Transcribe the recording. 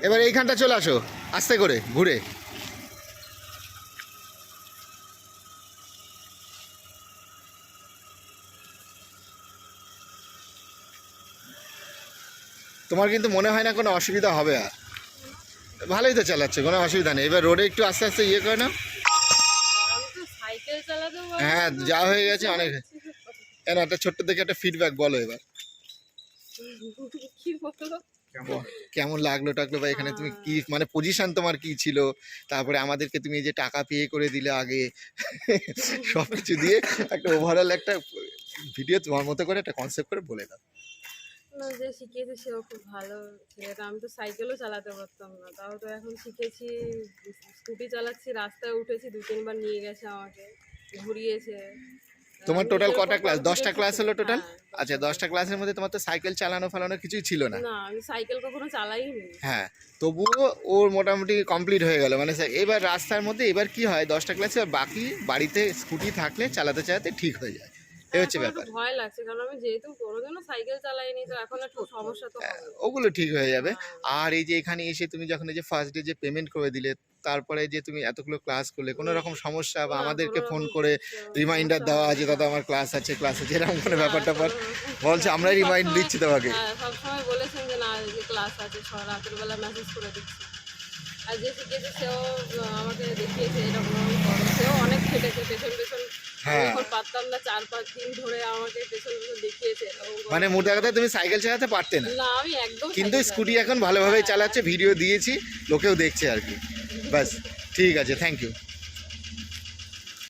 এবার এইখানটা চলে আসো আস্তে করে ঘুরে। তোমার কিন্তু মনে হয় না কোনো অসুবিধা হবে? আর ভালোই তো চালাচ্ছে, কোনো অসুবিধা নেই। এবার রোডে একটু আস্তে আস্তে ইয়ে করে না। হ্যাঁ, যা হয়ে গেছে অনেক। এর একটা ছোট্ট থেকে একটা ফিডব্যাক বলো এবার, কেমন লাগলো টাকলো, বা এখানে তুমি কি মানে পজিশন তোমার কি ছিল, তারপরে আমাদেরকে তুমি যে টাকা পে করে দিলে আগে, সবকিছু দিয়ে একটা ওভারঅল একটা ভিডিও তোমার মতো করে একটা কনসেপ্ট করে বলে দাও। না, যে শিখিয়েছে সেও খুব ভালো ছেলেটা। আমি তো সাইকেলও চালাতে পারতাম না, তাও তো এখন শিখেছি। স্কুটি চালাচ্ছি, রাস্তায় উঠেছি, 2-3 বার নিয়ে গেছে আমাকে, ঘুরিয়েছে। তোমার টোটাল কটা ক্লাস? 10টা ক্লাস হলো টোটাল? হ্যাঁ, আচ্ছা, 10টা ক্লাসের মধ্যে তোমার তো সাইকেল চালানো ফালানো কিছুই ছিল না। না, আমি সাইকেল কখনো চালাইনি। হ্যাঁ, তবুও ওর মোটামুটি কমপ্লিট হয়ে গেল। মানে এবার রাস্তার মধ্যে এবার কি হয়, 10টা ক্লাসে আর বাকি বাড়িতে স্কুটি থাকলে চালাতে চালাতে ঠিক হয়ে যায়, এই হচ্ছে এখন একটু ব্যাপার। ভয় লাগছে, কারণ আমি যেহেতু কোনোদিনও সাইকেল চালাইনি, তো এখন একটু সমস্যা তো হবে। ওগুলো ঠিক হয়ে যাবে। হ্যাঁ। আর এই যে এখানে এসে তুমি যখন এই যে ফার্স্ট ডে যে পেমেন্ট করে দিলে, তারপরে যে তুমি এতগুলো ক্লাস করলে, কোনো রকম সমস্যা বা না, আমাদেরকে কোনো ফোন রকম করে রিমাইন্ডার সমস্যা দেওয়া হয়নি। যে দাদা আমার ক্লাস আছে এরকম কোনো ব্যাপার ট্যাপার কোনো রকম। বলছে? আমরা রিমাইন্ড সবসময়, দিচ্ছি তোমাকে। সবসময় বলেছেন যে না, যে ক্লাস আছে, রাতের বেলা মেসেজ করে দিচ্ছি। আর যে শিখেছে সেও আমাকে দেখিয়েছে এরকম আমি করো। সেও অনেক খেটেছে পেছন পেছন। আমি হ্যাঁ, যখন পারতাম না, 4-5 দিন ধরে আমাকে পেছন পেছন দেখিয়েছে এরকম করে। মানে মোটা কথা তুমি সাইকেল চালাতে পারতে না, না, আমি একদম কিন্তু সাইকেল স্কুটি চালাই না। এখন ভালোভাবেই চালাচ্ছে, ভিডিও দিয়েছি, লোকেও দেখছে আর কি। ব্যাস, ঠিক আছে, থ্যাংক ইউ।